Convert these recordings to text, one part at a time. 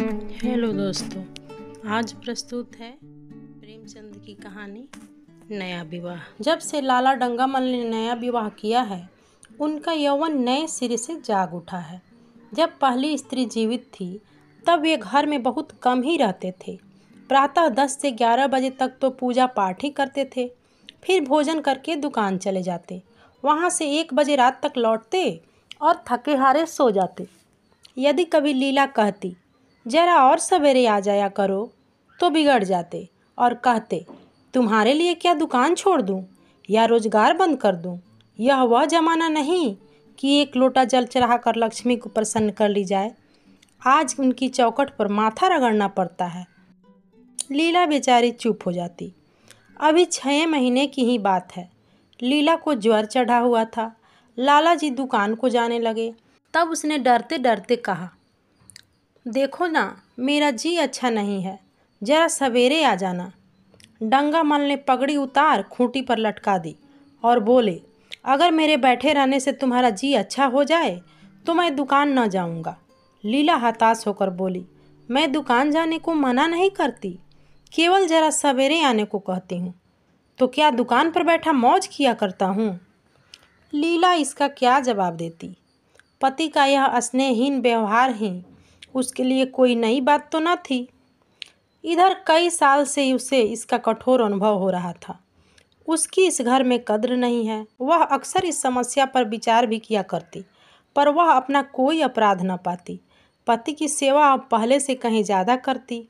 Hello दोस्तों, आज प्रस्तुत है प्रेमचंद की कहानी नया विवाह। जब से लाला डंगामल ने नया विवाह किया है, उनका यौवन नए सिरे से जाग उठा है। जब पहली स्त्री जीवित थी, तब वे घर में बहुत कम ही रहते थे। प्रातः 10 से 11 बजे तक तो पूजा पाठ ही करते थे, फिर भोजन करके दुकान चले जाते। वहाँ से 1 बजे रात तक लौटते और थके हारे सो जाते। यदि कभी लीला कहती, जरा और सवेरे आ जाया करो, तो बिगड़ जाते और कहते, तुम्हारे लिए क्या दुकान छोड़ दूं या रोजगार बंद कर दूं। यह वह जमाना नहीं कि 1 लोटा जल चढ़ाकर लक्ष्मी को प्रसन्न कर ली जाए। आज उनकी चौखट पर माथा रगड़ना पड़ता है। लीला बेचारी चुप हो जाती। अभी 6 महीने की ही बात है। लीला को ज्वर चढ़ा हुआ था। लाला जी दुकान को जाने लगे। तब उसने डरते डरते कहा, देखो ना, मेरा जी अच्छा नहीं है, जरा सवेरे आ जाना। डंगामल ने पगड़ी उतार खूंटी पर लटका दी और बोले, अगर मेरे बैठे रहने से तुम्हारा जी अच्छा हो जाए तो मैं दुकान न जाऊंगा। लीला हताश होकर बोली, मैं दुकान जाने को मना नहीं करती, केवल जरा सवेरे आने को कहती हूँ। तो क्या दुकान पर बैठा मौज किया करता हूँ। लीला इसका क्या जवाब देती। पति का यह स्नेहहीन व्यवहार ही उसके लिए कोई नई बात तो न थी। इधर कई साल से उसे इसका कठोर अनुभव हो रहा था। उसकी इस घर में कद्र नहीं है। वह अक्सर इस समस्या पर विचार भी किया करती, पर वह अपना कोई अपराध न पाती। पति की सेवा अब पहले से कहीं ज़्यादा करती।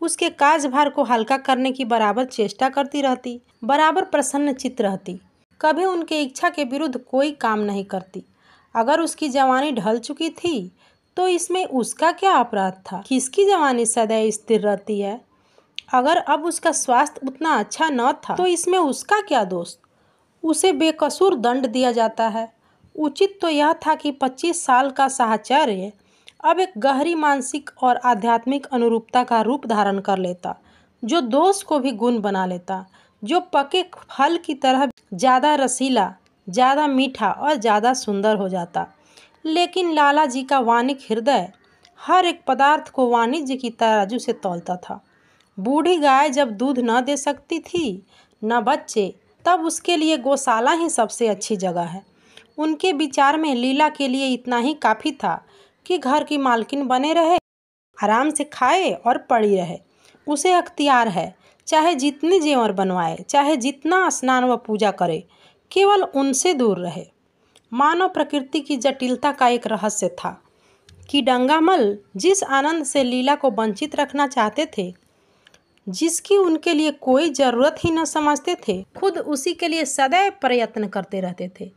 उसके काजभार को हल्का करने की बराबर चेष्टा करती रहती, बराबर प्रसन्न चित्त रहती। कभी उनके इच्छा के विरुद्ध कोई काम नहीं करती। अगर उसकी जवानी ढल चुकी थी तो इसमें उसका क्या अपराध था। किसकी जवानी सदैव स्थिर रहती है। अगर अब उसका स्वास्थ्य उतना अच्छा न था तो इसमें उसका क्या दोष। उसे बेकसूर दंड दिया जाता है। उचित तो यह था कि 25 साल का साहचर्य अब एक गहरी मानसिक और आध्यात्मिक अनुरूपता का रूप धारण कर लेता, जो दोष को भी गुण बना लेता, जो पके फल की तरह ज़्यादा रसीला, ज़्यादा मीठा और ज़्यादा सुंदर हो जाता। लेकिन लाला जी का वाणिक हृदय हर एक पदार्थ को वाणिज्य की तराजू से तौलता था। बूढ़ी गाय जब दूध न दे सकती थी, न बच्चे, तब उसके लिए गौशाला ही सबसे अच्छी जगह है। उनके विचार में लीला के लिए इतना ही काफ़ी था कि घर की मालकिन बने रहे, आराम से खाए और पड़ी रहे। उसे अख्तियार है, चाहे जितने जेवर बनवाए, चाहे जितना स्नान व पूजा करे, केवल उनसे दूर रहे। मानव प्रकृति की जटिलता का एक रहस्य था कि डंगामल जिस आनंद से लीला को वंचित रखना चाहते थे, जिसकी उनके लिए कोई ज़रूरत ही न समझते थे, खुद उसी के लिए सदैव प्रयत्न करते रहते थे।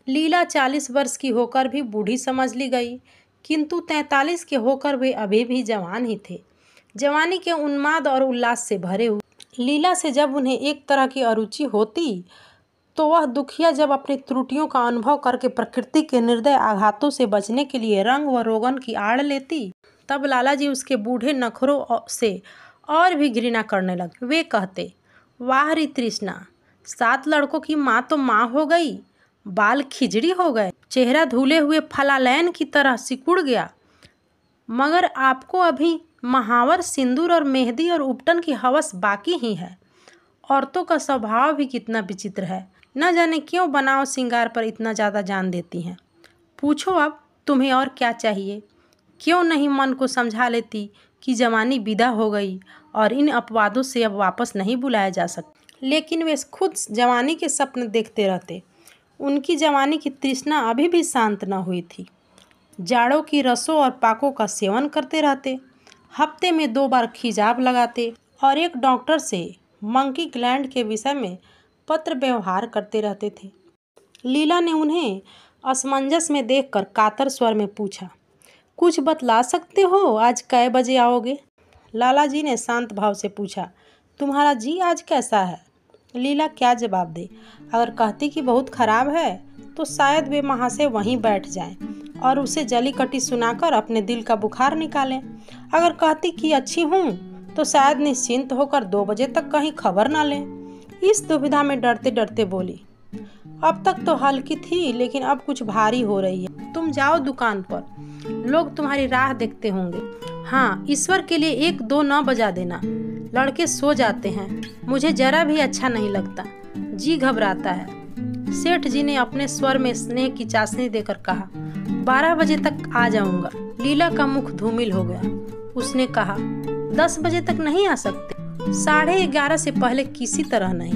लीला 40 वर्ष की होकर भी बूढ़ी समझ ली गई, किंतु 43 के होकर वे अभी भी जवान ही थे, जवानी के उन्माद और उल्लास से भरे हुए। लीला से जब उन्हें एक तरह की अरुचि होती तो वह दुखिया जब अपनी त्रुटियों का अनुभव करके प्रकृति के निर्दय आघातों से बचने के लिए रंग व रोगन की आड़ लेती, तब लाला जी उसके बूढ़े नखरों से और भी घृणा करने लगे। वे कहते, वाह री तृष्णा, 7 लड़कों की माँ तो माँ हो गई, बाल खिजड़ी हो गए, चेहरा धुले हुए फलालैन की तरह सिकुड़ गया, मगर आपको अभी महावर, सिंदूर और मेहंदी और उपटन की हवस बाकी ही है। औरतों का स्वभाव भी कितना विचित्र है, न जाने क्यों बनाव श्रृंगार पर इतना ज़्यादा जान देती हैं। पूछो अब तुम्हें और क्या चाहिए। क्यों नहीं मन को समझा लेती कि जवानी विदा हो गई और इन अपवादों से अब वापस नहीं बुलाया जा सकता। लेकिन वे खुद जवानी के सपने देखते रहते। उनकी जवानी की तृष्णा अभी भी शांत न हुई थी। जाड़ों की रसों और पाकों का सेवन करते रहते, हफ्ते में 2 बार खिजाब लगाते और एक डॉक्टर से मंकी ग्लैंड के विषय में पत्र व्यवहार करते रहते थे। लीला ने उन्हें असमंजस में देखकर कातर स्वर में पूछा, कुछ बतला सकते हो, आज कै बजे आओगे। लाला जी ने शांत भाव से पूछा, तुम्हारा जी आज कैसा है। लीला क्या जवाब दे। अगर कहती कि बहुत खराब है तो शायद वे वहाँ से वहीं बैठ जाएं और उसे जली कटी सुनाकर अपने दिल का बुखार निकालें। अगर कहती कि अच्छी हूँ तो शायद निश्चिंत होकर 2 बजे तक कहीं खबर ना लें। इस दुविधा में डरते डरते बोली, अब तक तो हल्की थी, लेकिन अब कुछ भारी हो रही है। तुम जाओ दुकान पर, लोग तुम्हारी राह देखते होंगे। हाँ, ईश्वर के लिए 1-2 न बजा देना। लड़के सो जाते हैं, मुझे जरा भी अच्छा नहीं लगता, जी घबराता है। सेठ जी ने अपने स्वर में स्नेह की चाशनी देकर कहा, 12 बजे तक आ जाऊंगा। लीला का मुख धूमिल हो गया। उसने कहा, 10 बजे तक नहीं आ सकते? 11:30 से पहले किसी तरह नहीं।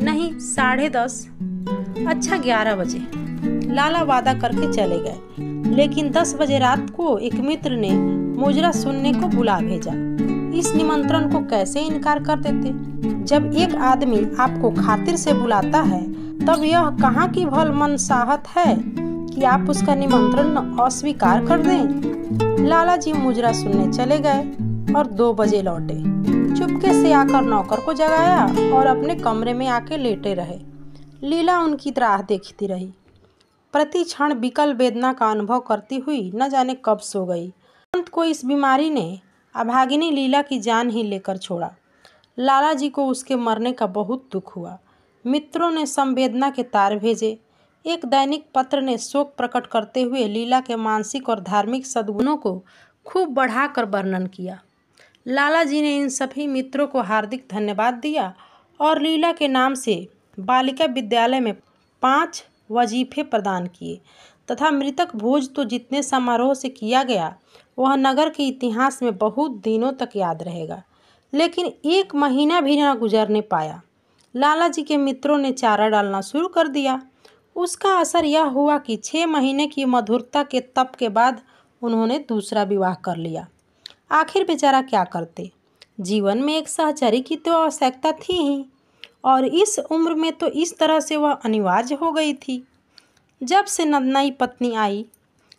नहीं, 10:30। अच्छा, 11 बजे। लाला वादा करके चले गए। लेकिन 10 बजे रात को एक मित्र ने मुजरा सुनने को बुला भेजा। इस निमंत्रण को कैसे इनकार कर देते? जब एक आदमी आपको खातिर से बुलाता है तब यह कहाँ की भलमनसाहत है कि आप उसका निमंत्रण अस्वीकार कर दें। लाला जी मुजरा सुनने चले गए और 2 बजे लौटे। चुपके से आकर नौकर को जगाया और अपने कमरे में आके लेटे रहे। लीला उनकी राह देखती रही। प्रति क्षण विकल वेदना का अनुभव करती हुई न जाने कब सो गई। अंत को इस बीमारी ने अभागिनी लीला की जान ही लेकर छोड़ा। लाला जी को उसके मरने का बहुत दुख हुआ। मित्रों ने संवेदना के तार भेजे। एक दैनिक पत्र ने शोक प्रकट करते हुए लीला के मानसिक और धार्मिक सद्गुणों को खूब बढ़ाकर वर्णन किया। लाला जी ने इन सभी मित्रों को हार्दिक धन्यवाद दिया और लीला के नाम से बालिका विद्यालय में 5 वजीफे प्रदान किए तथा मृतक भोज तो जितने समारोह से किया गया वह नगर के इतिहास में बहुत दिनों तक याद रहेगा। लेकिन 1 महीना भी न गुजरने पाया, लाला जी के मित्रों ने चारा डालना शुरू कर दिया। उसका असर यह हुआ कि 6 महीने की मधुरता के तप के बाद उन्होंने दूसरा विवाह कर लिया। आखिर बेचारा क्या करते? जीवन में एक सहचरी की तो आवश्यकता थी ही, और इस उम्र में तो इस तरह से वह अनिवार्य हो गई थी। जब से नई पत्नी आई,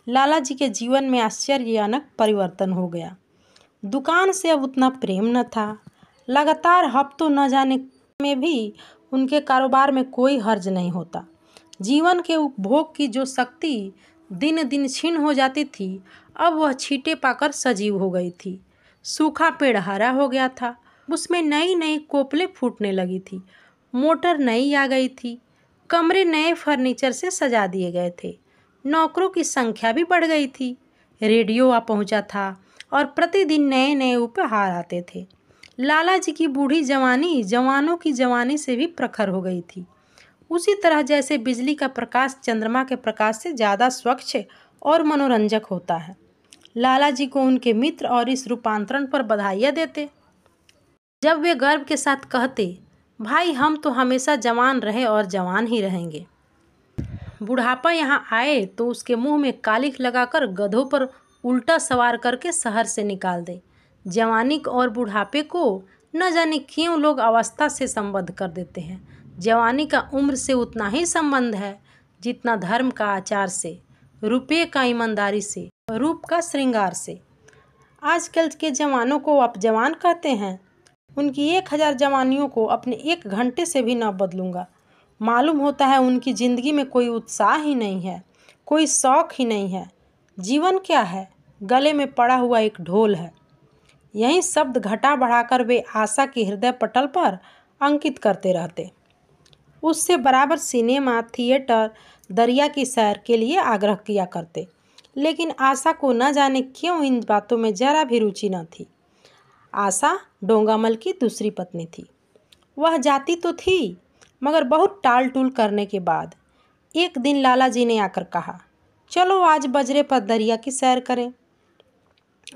लाला जी के जीवन में आश्चर्यजनक परिवर्तन हो गया। दुकान से अब उतना प्रेम न था। लगातार हफ्तों न जाने में भी उनके कारोबार में कोई हर्ज नहीं होता। जीवन के उपभोग की जो शक्ति दिन दिन क्षीण हो जाती थी, अब वह छींटे पाकर सजीव हो गई थी। सूखा पेड़ हरा हो गया था, उसमें नई नई कोपलें फूटने लगी थी। मोटर नई आ गई थी। कमरे नए फर्नीचर से सजा दिए गए थे। नौकरों की संख्या भी बढ़ गई थी। रेडियो आ पहुंचा था और प्रतिदिन नए नए उपहार आते थे। लाला जी की बूढ़ी जवानी जवानों की जवानी से भी प्रखर हो गई थी। उसी तरह जैसे बिजली का प्रकाश चंद्रमा के प्रकाश से ज़्यादा स्वच्छ और मनोरंजक होता है। लाला जी को उनके मित्र और इस रूपांतरण पर बधाइयाँ देते। जब वे गर्व के साथ कहते, भाई हम तो हमेशा जवान रहे और जवान ही रहेंगे। बुढ़ापा यहाँ आए तो उसके मुंह में कालिख लगाकर गधों पर उल्टा सवार करके शहर से निकाल दे। जवानी और बुढ़ापे को न जाने क्यों लोग अवस्था से संबद्ध कर देते हैं। जवानी का उम्र से उतना ही संबंध है जितना धर्म का आचार से, रुपये का ईमानदारी से, रूप का श्रृंगार से। आजकल के जवानों को आप जवान कहते हैं। उनकी 1000 जवानियों को अपने 1 घंटे से भी न बदलूंगा। मालूम होता है उनकी ज़िंदगी में कोई उत्साह ही नहीं है, कोई शौक ही नहीं है। जीवन क्या है? गले में पड़ा हुआ एक ढोल है। यही शब्द घटा बढ़ाकर वे आशा के हृदय पटल पर अंकित करते रहते। उससे बराबर सिनेमा, थिएटर, दरिया की सैर के लिए आग्रह किया करते। लेकिन आशा को न जाने क्यों इन बातों में जरा भी रुचि न थी। आशा डोंगामल की दूसरी पत्नी थी। वह जाती तो थी, मगर बहुत टाल टूल करने के बाद एक दिन लाला जी ने आकर कहा, चलो आज बजरे पर दरिया की सैर करें।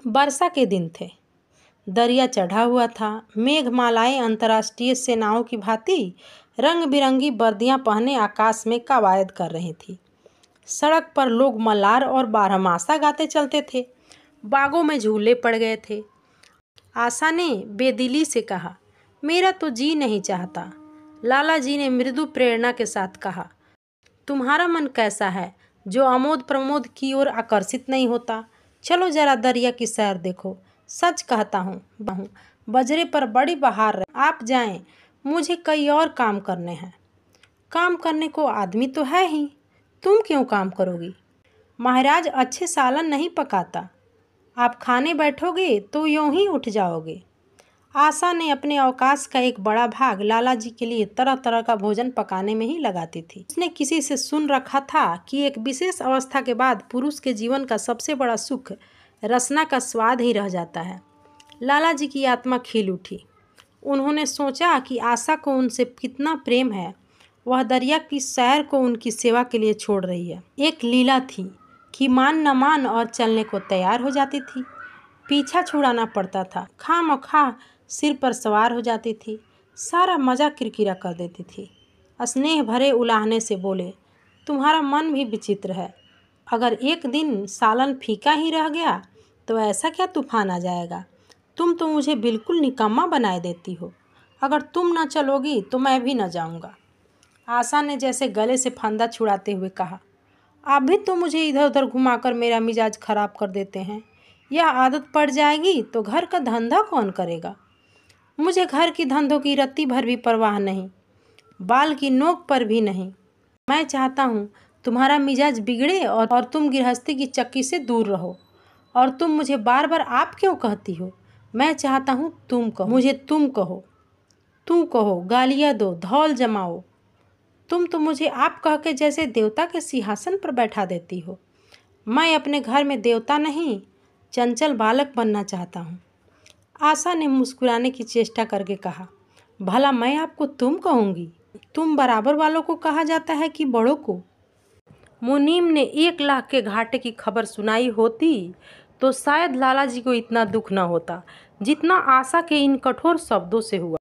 वर्षा के दिन थे। दरिया चढ़ा हुआ था। मेघमालाएं अंतर्राष्ट्रीय सेनाओं की भांति रंग बिरंगी वर्दियां पहने आकाश में कवायद कर रही थी। सड़क पर लोग मल्लार और बारहमासा गाते चलते थे। बागों में झूले पड़ गए थे। आशा ने बेदिली से कहा, मेरा तो जी नहीं चाहता। लाला जी ने मृदु प्रेरणा के साथ कहा, तुम्हारा मन कैसा है जो आमोद प्रमोद की ओर आकर्षित नहीं होता? चलो जरा दरिया की सैर देखो। सच कहता हूँ, बजरे पर बड़ी बहार है। आप जाएं, मुझे कई और काम करने हैं। काम करने को आदमी तो है ही, तुम क्यों काम करोगी? महाराज अच्छे सालन नहीं पकाता। आप खाने बैठोगे तो यूं ही उठ जाओगे। आशा ने अपने अवकाश का एक बड़ा भाग लाला जी के लिए तरह तरह का भोजन पकाने में ही लगाती थी। उसने किसी से सुन रखा था कि एक विशेष अवस्था के बाद पुरुष के जीवन का सबसे बड़ा सुख रसना का स्वाद ही रह जाता है। लाला जी की आत्मा खिल उठी। उन्होंने सोचा कि आशा को उनसे कितना प्रेम है। वह दरिया की सैर को उनकी सेवा के लिए छोड़ रही है। एक लीला थी कि मान न मान और चलने को तैयार हो जाती थी। पीछा छुड़ाना पड़ता था, खामखा सिर पर सवार हो जाती थी, सारा मज़ा किरकिरा कर देती थी। स्नेह भरे उलाहने से बोले, तुम्हारा मन भी विचित्र है। अगर एक दिन सालन फीका ही रह गया तो ऐसा क्या तूफान आ जाएगा। तुम तो मुझे बिल्कुल निकम्मा बनाए देती हो। अगर तुम न चलोगी तो मैं भी न जाऊंगा। आशा ने जैसे गले से फंदा छुड़ाते हुए कहा, आप भी तो मुझे इधर उधर घुमाकर मेरा मिजाज खराब कर देते हैं। यह आदत पड़ जाएगी तो घर का धंधा कौन करेगा। मुझे घर की धंधों की रत्ती भर भी परवाह नहीं, बाल की नोक पर भी नहीं। मैं चाहता हूँ तुम्हारा मिजाज बिगड़े और तुम गृहस्थी की चक्की से दूर रहो। और तुम मुझे बार बार आप क्यों कहती हो। मैं चाहता हूँ तुम कहो, मुझे तुम कहो, तू कहो, गालियाँ दो, धौल जमाओ। तुम तो मुझे आप कह के जैसे देवता के सिंहासन पर बैठा देती हो। मैं अपने घर में देवता नहीं, चंचल बालक बनना चाहता हूँ। आशा ने मुस्कुराने की चेष्टा करके कहा, भला मैं आपको तुम कहूँगी। तुम बराबर वालों को कहा जाता है कि बड़ों को। मुनीम ने 1 लाख के घाटे की खबर सुनाई होती तो शायद लाला जी को इतना दुख न होता जितना आशा के इन कठोर शब्दों से हुआ।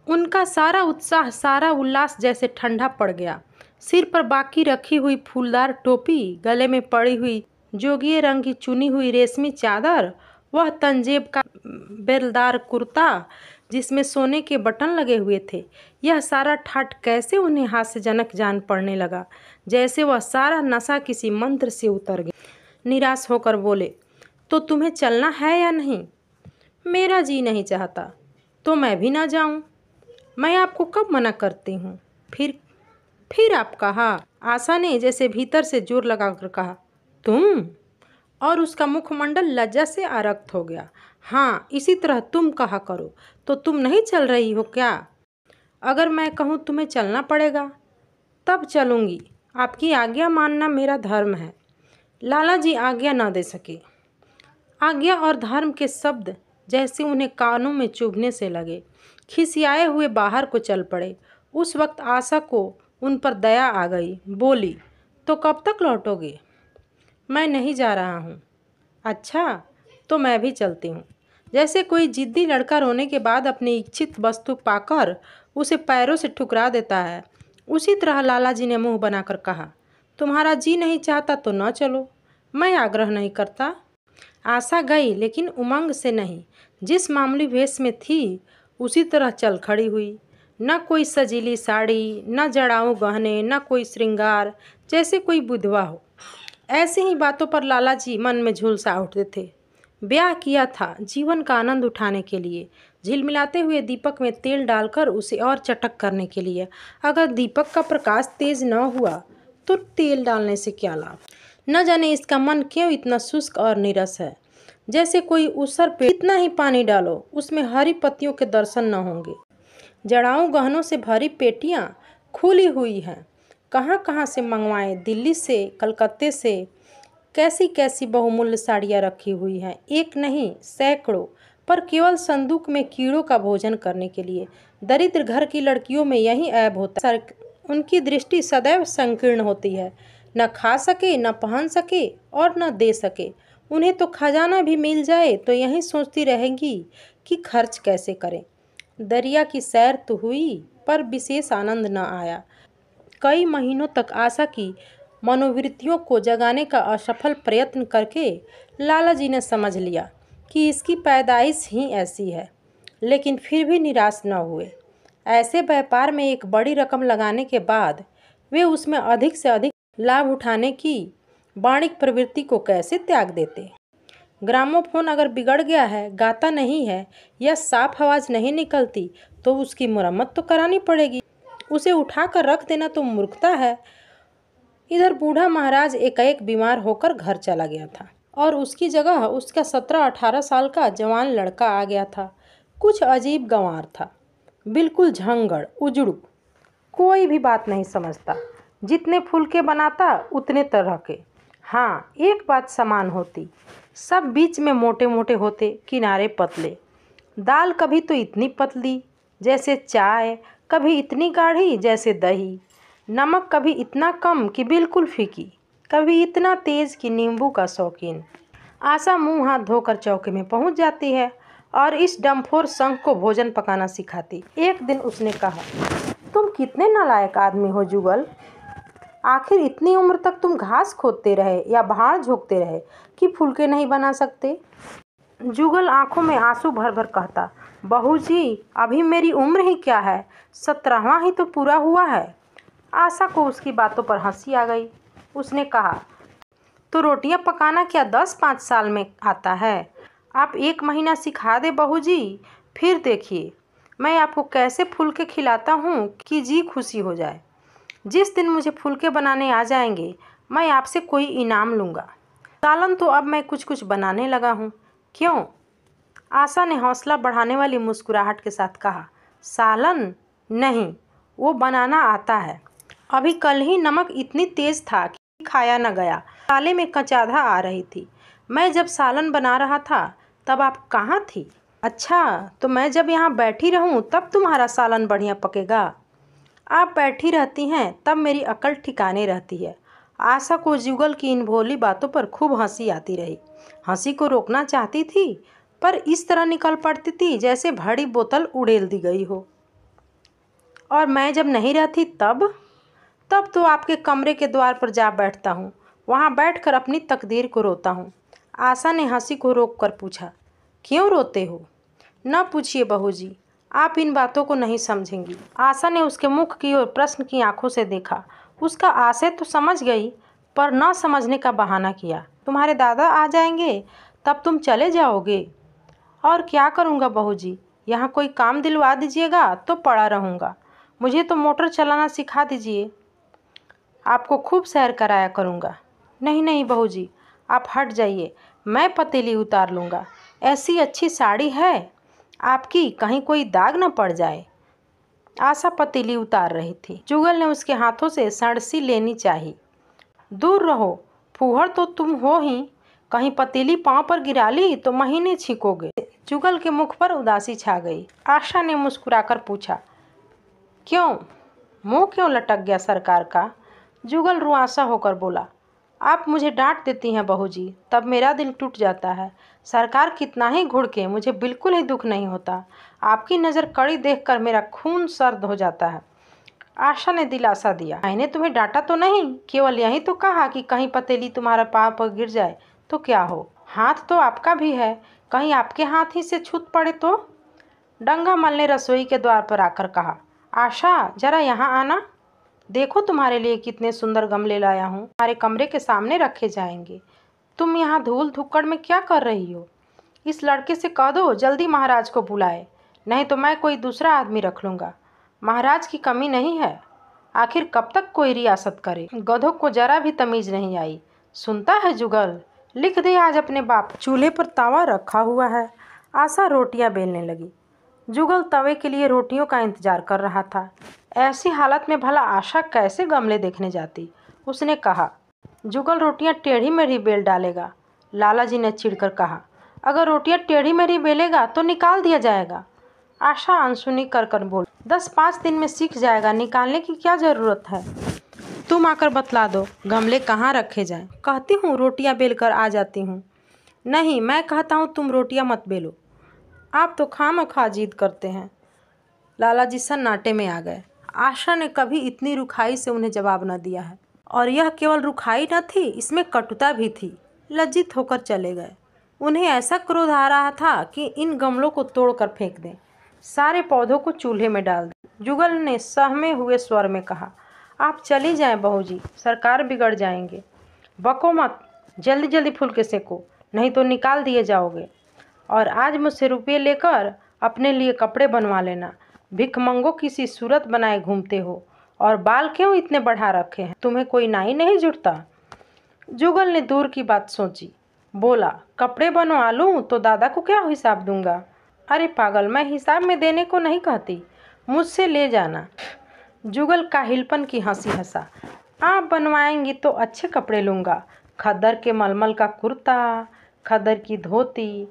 उनका सारा उत्साह, सारा उल्लास जैसे ठंडा पड़ गया। सिर पर बाकी रखी हुई फूलदार टोपी, गले में पड़ी हुई जोगिए रंग की चुनी हुई रेशमी चादर, वह तंजेब का बेलदार कुर्ता जिसमें सोने के बटन लगे हुए थे, यह सारा ठाट कैसे उन्हें हास्यजनक जान पड़ने लगा, जैसे वह सारा नशा किसी मंत्र से उतर गया। निराश होकर बोले, तो तुम्हें चलना है या नहीं। मेरा जी नहीं चाहता तो मैं भी ना जाऊं। मैं आपको कब मना करती हूँ। फिर आप कहा। आशा ने जैसे भीतर से जोर लगाकर कहा, तुम। और उसका मुखमंडल लज्जा से आरक्त हो गया। हाँ, इसी तरह तुम कहा करो। तो तुम नहीं चल रही हो क्या। अगर मैं कहूँ तुम्हें चलना पड़ेगा तब चलूँगी। आपकी आज्ञा मानना मेरा धर्म है। लाला जी आज्ञा न दे सके। आज्ञा और धर्म के शब्द जैसे उन्हें कानों में चुभने से लगे। खिसियाए हुए बाहर को चल पड़े। उस वक्त आशा को उन पर दया आ गई। बोली, तो कब तक लौटोगे। मैं नहीं जा रहा हूँ। अच्छा, तो मैं भी चलती हूँ। जैसे कोई जिद्दी लड़का रोने के बाद अपनी इच्छित वस्तु पाकर उसे पैरों से ठुकरा देता है, उसी तरह लाला जी ने मुंह बनाकर कहा, तुम्हारा जी नहीं चाहता तो न चलो, मैं आग्रह नहीं करता। आशा गई, लेकिन उमंग से नहीं। जिस मामूली वेश में थी उसी तरह चल खड़ी हुई। न कोई सजीली साड़ी, न जड़ाऊ गहने, न कोई श्रृंगार, जैसे कोई विधवा हो। ऐसी ही बातों पर लाला जी मन में झुलसा उठते थे। ब्याह किया था जीवन का आनंद उठाने के लिए, झिलमिलाते हुए दीपक में तेल डालकर उसे और चटक करने के लिए। अगर दीपक का प्रकाश तेज न हुआ तो तेल डालने से क्या लाभ। न जाने इसका मन क्यों इतना शुष्क और नीरस है। जैसे कोई ऊसर पे इतना ही पानी डालो उसमें हरी पत्तियों के दर्शन न होंगे। जड़ाऊ गहनों से भरी पेटियां खुली हुई हैं। कहाँ कहाँ से मंगवाएं, दिल्ली से, कलकत्ते से कैसी कैसी बहुमूल्य साड़ियाँ रखी हुई हैं। एक नहीं, सैकड़ों, पर केवल संदूक में कीड़ों का भोजन करने के लिए। दरिद्र घर की लड़कियों में यही ऐब होता है, उनकी दृष्टि सदैव संकीर्ण होती है। न खा सके, न पहन सके और न दे सके। उन्हें तो खजाना भी मिल जाए तो यही सोचती रहेंगी कि खर्च कैसे करें। दरिया की सैर तो हुई पर विशेष आनंद न आया। कई महीनों तक आशा की मनोवृत्तियों को जगाने का असफल प्रयत्न करके लाला जी ने समझ लिया कि इसकी पैदाइश ही ऐसी है, लेकिन फिर भी निराश न हुए। ऐसे व्यापार में एक बड़ी रकम लगाने के बाद वे उसमें अधिक से अधिक लाभ उठाने की वाणिक प्रवृत्ति को कैसे त्याग देते। ग्रामोफोन अगर बिगड़ गया है, गाता नहीं है या साफ आवाज़ नहीं निकलती तो उसकी मरम्मत तो करानी पड़ेगी। उसे उठाकर रख देना तो मूर्खता है। इधर बूढ़ा महाराज एकाएक बीमार होकर घर चला गया था और उसकी जगह उसका 17-18 साल का जवान लड़का आ गया था। कुछ अजीब गंवार था, बिल्कुल झंगड़ उजड़ू, कोई भी बात नहीं समझता। जितने फुलके बनाता उतने तरह के। हाँ, एक बात समान होती, सब बीच में मोटे मोटे होते, किनारे पतले। दाल कभी तो इतनी पतली जैसे चाय, कभी इतनी गाढ़ी जैसे दही। नमक कभी इतना कम कि बिल्कुल फीकी, कभी इतना तेज कि नींबू का शौकीन। आशा मुंह हाथ धोकर चौके में पहुंच जाती है और इस डम्फोर संघ को भोजन पकाना सिखाती। एक दिन उसने कहा, तुम कितने नालायक आदमी हो जुगल। आखिर इतनी उम्र तक तुम घास खोदते रहे या भाड़ झोंकते रहे कि फुलके नहीं बना सकते। जुगल आंखों में आंसू भर भर कहता, बहू जी अभी मेरी उम्र ही क्या है, 17वां ही तो पूरा हुआ है। आशा को उसकी बातों पर हंसी आ गई। उसने कहा, तो रोटियां पकाना क्या 10-5 साल में आता है। आप 1 महीना सिखा दे बहू जी, फिर देखिए मैं आपको कैसे फुलके खिलाता हूँ कि जी खुशी हो जाए। जिस दिन मुझे फुलके बनाने आ जाएंगे मैं आपसे कोई इनाम लूँगा। सालन तो अब मैं कुछ कुछ बनाने लगा हूँ। क्यों? आशा ने हौसला बढ़ाने वाली मुस्कुराहट के साथ कहा, सालन नहीं, वो बनाना आता है। अभी कल ही नमक इतनी तेज था कि खाया न गया, ताले में कचाधा आ रही थी। मैं जब सालन बना रहा था तब आप कहाँ थी? अच्छा, तो मैं जब यहाँ बैठी रहूँ तब तुम्हारा सालन बढ़िया पकेगा। आप बैठी रहती हैं तब मेरी अकल ठिकाने रहती है। आशा को जुगल की इन भोली बातों पर खूब हंसी आती रही। हंसी को रोकना चाहती थी पर इस तरह निकल पड़ती थी जैसे भरी बोतल उड़ेल दी गई हो। और मैं जब नहीं रहती तब तो आपके कमरे के द्वार पर जा बैठता हूँ, वहाँ बैठकर अपनी तकदीर को रोता हूँ। आशा ने हंसी को रोक कर पूछा, क्यों रोते हो? न पूछिए बहू जी, आप इन बातों को नहीं समझेंगी। आशा ने उसके मुख की ओर प्रश्न की आंखों से देखा। उसका आशय तो समझ गई पर न समझने का बहाना किया। तुम्हारे दादा आ जाएंगे तब तुम चले जाओगे। और क्या करूँगा बहू जी, यहाँ कोई काम दिलवा दीजिएगा तो पड़ा रहूँगा। मुझे तो मोटर चलाना सिखा दीजिए, आपको खूब सैर कराया करूँगा। नहीं नहीं बहू जी, आप हट जाइए, मैं पतीली उतार लूँगा। ऐसी अच्छी साड़ी है आपकी, कहीं कोई दाग न पड़ जाए। आशा पतीली उतार रही थी। जुगल ने उसके हाथों से सड़सी लेनी चाहिए। दूर रहो, फूहड़ तो तुम हो ही, कहीं पतीली पाँव पर गिरा ली तो महीने छींकोगे। जुगल के मुख पर उदासी छा गई। आशा ने मुस्कुराकर पूछा, क्यों, मुंह क्यों लटक गया सरकार का? जुगल रुआंसा होकर बोला, आप मुझे डांट देती हैं बहू जी, तब मेरा दिल टूट जाता है। सरकार कितना ही घुड़के, मुझे बिल्कुल ही दुख नहीं होता। आपकी नज़र कड़ी देखकर मेरा खून सर्द हो जाता है। आशा ने दिलासा दिया, मैंने तुम्हें डांटा तो नहीं, केवल यही तो कहा कि कहीं पतीली तुम्हारा पाँव पर गिर जाए तो क्या हो। हाथ तो आपका भी है, कहीं आपके हाथ ही से छूट पड़े तो। डंगामल ने रसोई के द्वार पर आकर कहा, आशा जरा यहाँ आना, देखो तुम्हारे लिए कितने सुंदर गमले लाया हूँ, हमारे कमरे के सामने रखे जाएंगे। तुम यहाँ धूल धुक्कड़ में क्या कर रही हो? इस लड़के से कह दो जल्दी महाराज को बुलाए, नहीं तो मैं कोई दूसरा आदमी रख लूँगा। महाराज की कमी नहीं है, आखिर कब तक कोई रियासत करे। गधों को जरा भी तमीज़ नहीं आई। सुनता है जुगल, लिख दे आज अपने बाप। चूल्हे पर तावा रखा हुआ है। आशा रोटियां बेलने लगी। जुगल तवे के लिए रोटियों का इंतजार कर रहा था। ऐसी हालत में भला आशा कैसे गमले देखने जाती? उसने कहा, जुगल रोटियां टेढ़ी मेढ़ी बेल डालेगा। लाला जी ने चिढ़कर कहा, अगर रोटियां टेढ़ी मेढ़ी बेलेगा तो निकाल दिया जाएगा। आशा अनसुनी कर कर बोली, 10-5 दिन में सीख जाएगा, निकालने की क्या ज़रूरत है? तुम आकर बतला दो गमले कहाँ रखे जाएं। कहती हूँ रोटियां बेल कर आ जाती हूँ। नहीं, मैं कहता हूँ तुम रोटियां मत बेलो, आप तो खामखा जिद करते हैं। लाला जी सन्नाटे में आ गए। आशा ने कभी इतनी रुखाई से उन्हें जवाब न दिया है, और यह केवल रुखाई न थी, इसमें कटुता भी थी। लज्जित होकर चले गए। उन्हें ऐसा क्रोध आ रहा था कि इन गमलों को तोड़कर फेंक दें, सारे पौधों को चूल्हे में डाल दें। जुगल ने सहमे हुए स्वर में कहा, आप चली जाएं बहू जी, सरकार बिगड़ जाएंगे। बको मत, जल्दी जल्दी फुलके सेको, नहीं तो निकाल दिए जाओगे। और आज मुझसे रुपये लेकर अपने लिए कपड़े बनवा लेना। भिखमंगो किसी सूरत बनाए घूमते हो, और बाल क्यों इतने बढ़ा रखे हैं, तुम्हें कोई नाई नहीं जुटता? जुगल ने दूर की बात सोची, बोला, कपड़े बनवा लूँ तो दादा को क्या हिसाब दूंगा? अरे पागल, मैं हिसाब में देने को नहीं कहती, मुझसे ले जाना। जुगल काहिलपन की हंसी हंसा, आप बनवाएंगी तो अच्छे कपड़े लूँगा, खद्दर के मलमल का कुर्ता, खद्दर की धोती,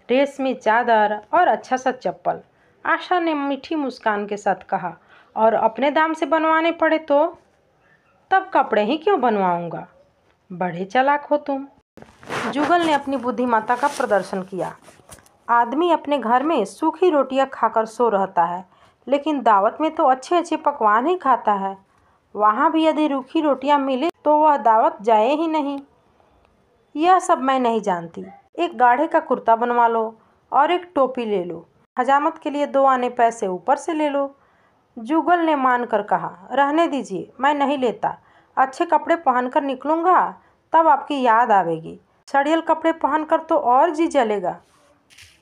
रेशमी चादर और अच्छा सा चप्पल। आशा ने मीठी मुस्कान के साथ कहा, और अपने दाम से बनवाने पड़े तो? तब कपड़े ही क्यों बनवाऊंगा। बड़े चालाक हो तुम। जुगल ने अपनी बुद्धिमत्ता का प्रदर्शन किया। आदमी अपने घर में सूखी रोटियां खाकर सो रहता है, लेकिन दावत में तो अच्छे अच्छे पकवान ही खाता है। वहाँ भी यदि रूखी रोटियां मिले तो वह दावत जाए ही नहीं। यह सब मैं नहीं जानती। एक गाढ़े का कुर्ता बनवा लो और एक टोपी ले लो। हजामत के लिए 2 आने पैसे ऊपर से ले लो। जुगल ने मानकर कहा, रहने दीजिए, मैं नहीं लेता। अच्छे कपड़े पहनकर निकलूंगा तब आपकी याद आवेगी। सड़ियल कपड़े पहनकर तो और जी जलेगा।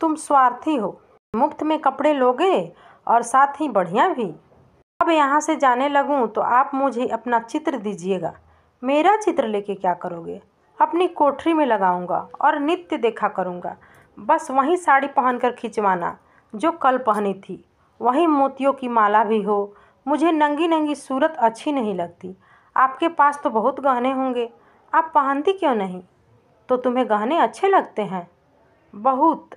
तुम स्वार्थी हो। मुफ्त में कपड़े लोगे और साथ ही बढ़िया भी। अब यहाँ से जाने लगूं तो आप मुझे अपना चित्र दीजिएगा। मेरा चित्र लेके क्या करोगे? अपनी कोठरी में लगाऊंगा और नित्य देखा करूंगा। बस वही साड़ी पहनकर खिंचवाना जो कल पहनी थी। वही मोतियों की माला भी हो। मुझे नंगी नंगी सूरत अच्छी नहीं लगती। आपके पास तो बहुत गहने होंगे, आप पहनती क्यों नहीं? तो तुम्हें गहने अच्छे लगते हैं? बहुत।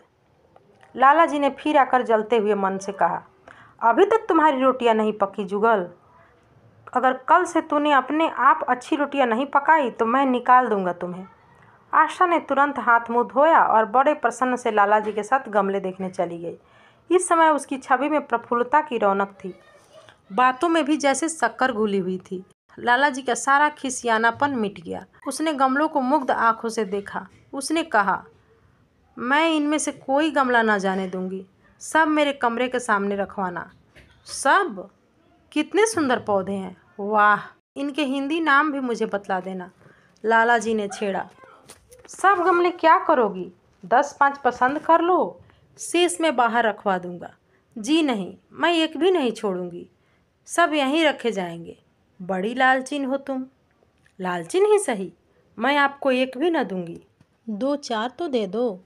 लाला जी ने फिर आकर जलते हुए मन से कहा, अभी तक तुम्हारी रोटियां नहीं पकी जुगल। अगर कल से तूने अपने आप अच्छी रोटियां नहीं पकाई तो मैं निकाल दूंगा तुम्हें। आशा ने तुरंत हाथ मुंह धोया और बड़े प्रसन्न से लाला जी के साथ गमले देखने चली गई। इस समय उसकी छवि में प्रफुल्लता की रौनक थी। बातों में भी जैसे शक्कर घुली हुई थी। लाला जी का सारा खिसियानापन मिट गया। उसने गमलों को मुग्ध आंखों से देखा। उसने कहा, मैं इनमें से कोई गमला ना जाने दूंगी। सब मेरे कमरे के सामने रखवाना। सब? कितने सुंदर पौधे हैं। वाह, इनके हिंदी नाम भी मुझे बतला देना। लाला जी ने छेड़ा। सब गमले क्या करोगी? 10-5 पसंद कर लो, शेष में बाहर रखवा दूंगा। जी नहीं, मैं एक भी नहीं छोड़ूंगी। सब यहीं रखे जाएंगे। बड़ी लालचीन हो तुम। लालचीन ही सही, मैं आपको एक भी न दूंगी। 2-4 तो दे दो,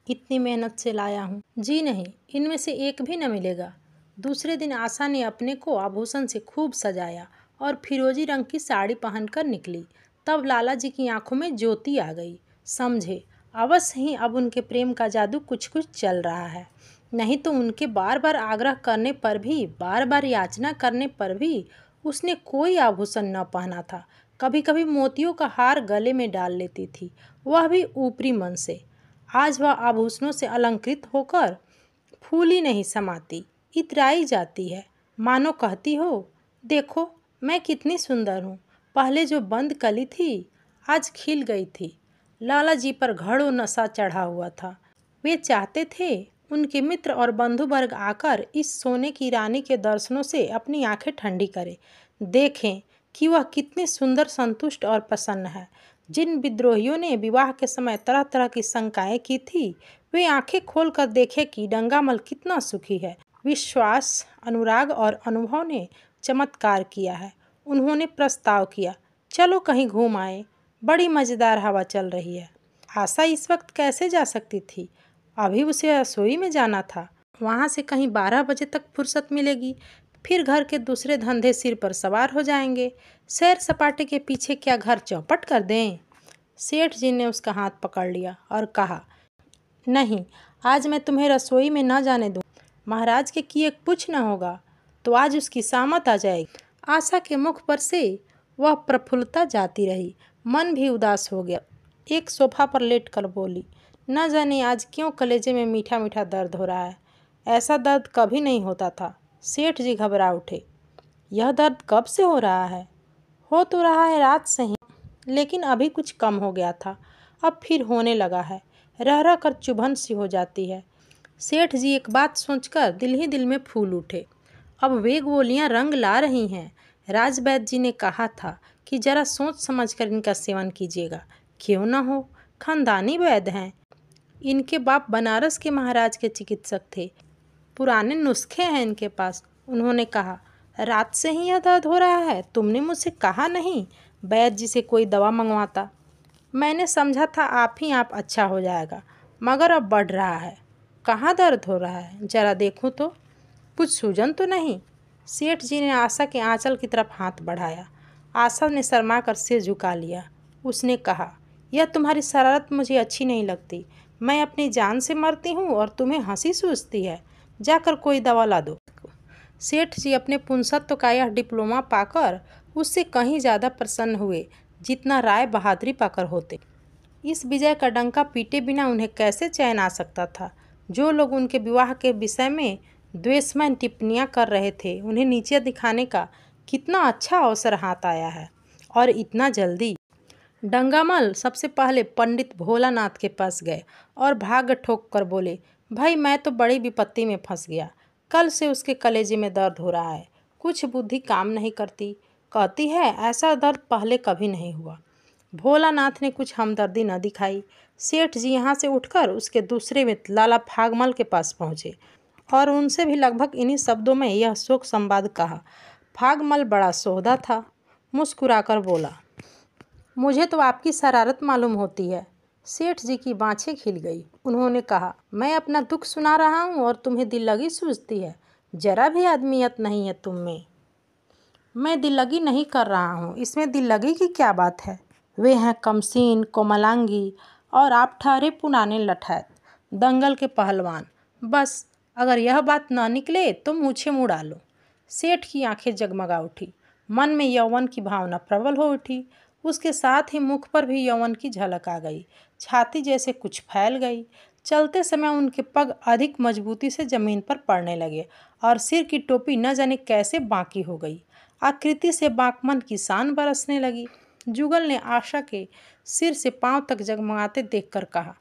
इतनी मेहनत से लाया हूँ। जी नहीं, इनमें से एक भी न मिलेगा। दूसरे दिन आशा ने अपने को आभूषण से खूब सजाया और फिरोजी रंग की साड़ी पहनकर निकली। तब लाला जी की आंखों में ज्योति आ गई। समझे, अवश्य ही अब उनके प्रेम का जादू कुछ कुछ चल रहा है। नहीं तो उनके बार बार आग्रह करने पर भी, बार बार याचना करने पर भी उसने कोई आभूषण न पहना था। कभी कभी मोतियों का हार गले में डाल लेती थी, वह भी ऊपरी मन से। आज वह आभूषणों से अलंकृत होकर फूली नहीं समाती, इतराई जाती है। मानो कहती हो, देखो मैं कितनी सुंदर हूँ। पहले जो बंद कली थी आज खिल गई थी। लाला जी पर घड़ों नशा चढ़ा हुआ था। वे चाहते थे उनके मित्र और बंधु वर्ग आकर इस सोने की रानी के दर्शनों से अपनी आंखें ठंडी करें, देखें कि वह कितनी सुंदर, संतुष्ट और प्रसन्न है। जिन विद्रोहियों ने विवाह के समय तरह तरह की शंकाएं की थी, वे आंखें खोलकर देखें कि डंगामल कितना सुखी है। विश्वास, अनुराग और अनुभव ने चमत्कार किया है। उन्होंने प्रस्ताव किया, चलो कहीं घूम आए, बड़ी मज़ेदार हवा चल रही है। आशा इस वक्त कैसे जा सकती थी? अभी उसे रसोई में जाना था। वहाँ से कहीं 12 बजे तक फुर्सत मिलेगी। फिर घर के दूसरे धंधे सिर पर सवार हो जाएंगे। सैर सपाटे के पीछे क्या घर चौपट कर दें? सेठ जी ने उसका हाथ पकड़ लिया और कहा, नहीं, आज मैं तुम्हें रसोई में न जाने दूँ। महाराज के किए कुछ न होगा तो आज उसकी सामत आ जाएगी। आशा के मुख पर से वह प्रफुल्लता जाती रही। मन भी उदास हो गया। एक सोफा पर लेटकर बोली, न जाने आज क्यों कलेजे में मीठा मीठा दर्द हो रहा है। ऐसा दर्द कभी नहीं होता था। सेठ जी घबरा उठे। यह दर्द कब से हो रहा है? हो तो रहा है रात से ही, लेकिन अभी कुछ कम हो गया था, अब फिर होने लगा है। रह रह कर चुभन सी हो जाती है। सेठ जी एक बात सोचकर दिल ही दिल में फूल उठे। अब वे गोलियां रंग ला रही हैं। राजवैद्य जी ने कहा था कि जरा सोच समझकर इनका सेवन कीजिएगा। क्यों न हो, खानदानी वैद्य हैं। इनके बाप बनारस के महाराज के चिकित्सक थे। पुराने नुस्खे हैं इनके पास। उन्होंने कहा, रात से ही यह दर्द हो रहा है? तुमने मुझसे कहा नहीं वैद्य जी से कोई दवा मंगवाता? मैंने समझा था आप अच्छा हो जाएगा, मगर अब बढ़ रहा है। कहाँ दर्द हो रहा है? जरा देखूं तो। कुछ सूजन तो नहीं? सेठ जी ने आशा के आंचल की तरफ हाथ बढ़ाया। आशा ने शर्मा कर सिर झुका लिया। उसने कहा, यह तुम्हारी शरारत मुझे अच्छी नहीं लगती। मैं अपनी जान से मरती हूँ और तुम्हें हंसी सूझती है। जाकर कोई दवा ला दो। सेठ जी अपने पुंसत्व का यह डिप्लोमा पाकर उससे कहीं ज़्यादा प्रसन्न हुए जितना राय बहादुरी पाकर होते। इस विजय का डंका पीटे बिना उन्हें कैसे चैन आ सकता था। जो लोग उनके विवाह के विषय में द्वेषमय टिप्पणियां कर रहे थे, उन्हें नीचे दिखाने का कितना अच्छा अवसर हाथ आया है, और इतना जल्दी। डंगामल सबसे पहले पंडित भोलानाथ के पास गए और भाग ठोक कर बोले, भाई मैं तो बड़ी विपत्ति में फंस गया। कल से उसके कलेजे में दर्द हो रहा है। कुछ बुद्धि काम नहीं करती। कहती है ऐसा दर्द पहले कभी नहीं हुआ। भोलानाथ ने कुछ हमदर्दी न दिखाई। सेठ जी यहाँ से उठकर उसके दूसरे मित्र लाला फागमल के पास पहुँचे और उनसे भी लगभग इन्हीं शब्दों में यह शोक संवाद कहा। फागमल बड़ा सोहदा था, मुस्कुराकर बोला, मुझे तो आपकी शरारत मालूम होती है। सेठ जी की बाँछें खिल गई। उन्होंने कहा, मैं अपना दुख सुना रहा हूँ और तुम्हें दिल लगी सूझती है। जरा भी आदमियत नहीं है तुम में। मैं दिल लगी नहीं कर रहा हूँ, इसमें दिल लगी की क्या बात है। वे हैं कमसीन, कोमलांगी, और आप ठहरे पुराने लठैत, दंगल के पहलवान। बस अगर यह बात ना निकले तो मूछें मुँह डालो। सेठ की आंखें जगमगा उठी। मन में यौवन की भावना प्रबल हो उठी। उसके साथ ही मुख पर भी यौवन की झलक आ गई। छाती जैसे कुछ फैल गई। चलते समय उनके पग अधिक मजबूती से जमीन पर पड़ने लगे और सिर की टोपी न जाने कैसे बांकी हो गई। आकृति से बांकमन की शान बरसने लगी। जुगल ने आशा के सिर से पांव तक जगमगाते देखकर कहा,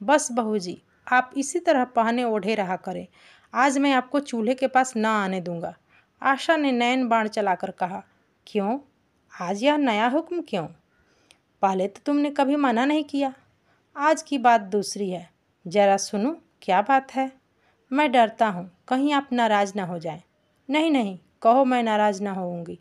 बस बहू जी, आप इसी तरह पहने ओढ़े रहा करें। आज मैं आपको चूल्हे के पास न आने दूंगा। आशा ने नैन बाण चलाकर कहा, क्यों? आज यह नया हुक्म क्यों? पहले तो तुमने कभी मना नहीं किया। आज की बात दूसरी है। जरा सुनो, क्या बात है? मैं डरता हूँ कहीं आप नाराज ना हो जाएं। नहीं नहीं, कहो, मैं नाराज ना होऊंगी।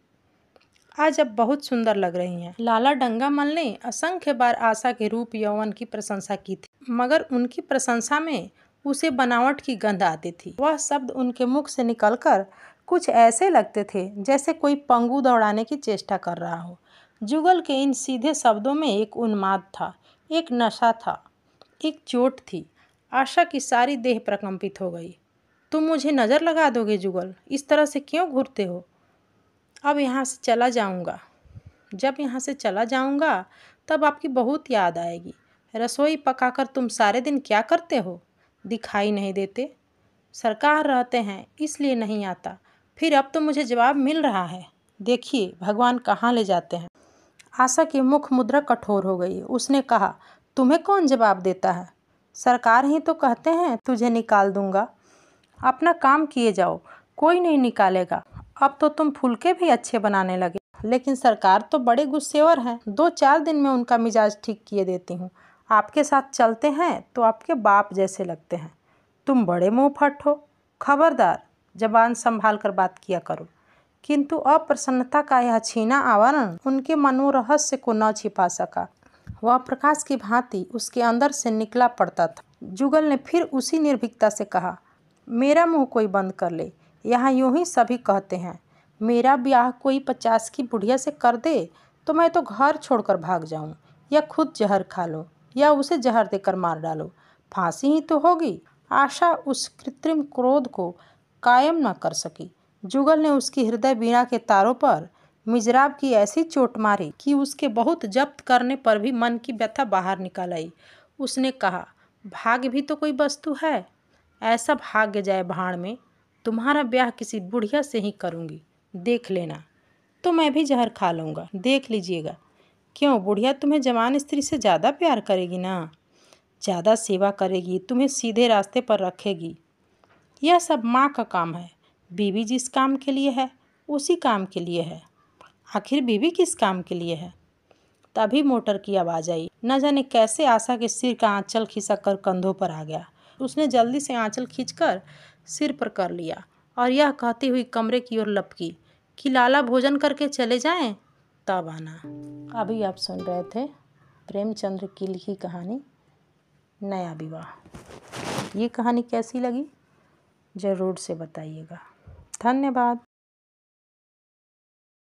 आज अब बहुत सुंदर लग रही हैं। लाला डंगामल ने असंख्य बार आशा के रूप यौवन की प्रशंसा की थी, मगर उनकी प्रशंसा में उसे बनावट की गंध आती थी। वह शब्द उनके मुख से निकलकर कुछ ऐसे लगते थे जैसे कोई पंगु दौड़ाने की चेष्टा कर रहा हो। जुगल के इन सीधे शब्दों में एक उन्माद था, एक नशा था, एक चोट थी। आशा की सारी देह प्रकंपित हो गई। तुम मुझे नज़र लगा दोगे जुगल? इस तरह से क्यों घूरते हो? अब यहाँ से चला जाऊँगा। जब यहाँ से चला जाऊँगा तब आपकी बहुत याद आएगी। रसोई पकाकर तुम सारे दिन क्या करते हो? दिखाई नहीं देते। सरकार रहते हैं इसलिए नहीं आता। फिर अब तो मुझे जवाब मिल रहा है। देखिए भगवान कहाँ ले जाते हैं। आशा की मुख मुद्रा कठोर हो गई। उसने कहा, तुम्हें कौन जवाब देता है? सरकार ही तो कहते हैं तुझे निकाल दूंगा। अपना काम किए जाओ, कोई नहीं निकालेगा। अब तो तुम फुलके भी अच्छे बनाने लगे। लेकिन सरकार तो बड़े गुस्सेवर हैं। 2-4 दिन में उनका मिजाज ठीक किए देती हूँ। आपके साथ चलते हैं तो आपके बाप जैसे लगते हैं। तुम बड़े मुँह फट हो। खबरदार, जबान संभाल कर बात किया करो। किंतु अप्रसन्नता का यह छीना आवरण उनके मनोरहस्य को न छिपा सका। वह प्रकाश की भांति उसके अंदर से निकला पड़ता था। जुगल ने फिर उसी निर्भीकता से कहा, मेरा मुंह कोई बंद कर ले। यहाँ यूं ही सभी कहते हैं। मेरा ब्याह कोई 50 की बुढ़िया से कर दे तो मैं तो घर छोड़कर भाग जाऊं, या खुद जहर खा लो, या उसे जहर देकर मार डालो। फांसी ही तो होगी। आशा उस कृत्रिम क्रोध को कायम न कर सकी। जुगल ने उसकी हृदय वीणा के तारों पर मिजराब की ऐसी चोट मारी कि उसके बहुत जब्त करने पर भी मन की व्यथा बाहर निकल आई। उसने कहा, भाग्य भी तो कोई वस्तु है। ऐसा भाग्य जाए भाड़ में। तुम्हारा ब्याह किसी बुढ़िया से ही करूँगी, देख लेना। तो मैं भी जहर खा लूँगा, देख लीजिएगा। क्यों, बुढ़िया तुम्हें जवान स्त्री से ज़्यादा प्यार करेगी ना, ज़्यादा सेवा करेगी, तुम्हें सीधे रास्ते पर रखेगी। यह सब माँ का काम है। बीवी जिस काम के लिए है उसी काम के लिए है। आखिर बीवी किस काम के लिए है? तभी मोटर की आवाज़ आई। न जाने कैसे आशा के सिर का आंचल खिसक कर कंधों पर आ गया। उसने जल्दी से आंचल खींचकर सिर पर कर लिया और यह कहती हुई कमरे की ओर लपकी कि लाला भोजन करके चले जाएं, तब आना। अभी आप सुन रहे थे प्रेमचंद्र की लिखी कहानी नया विवाह। ये कहानी कैसी लगी ज़रूर से बताइएगा। धन्यवाद।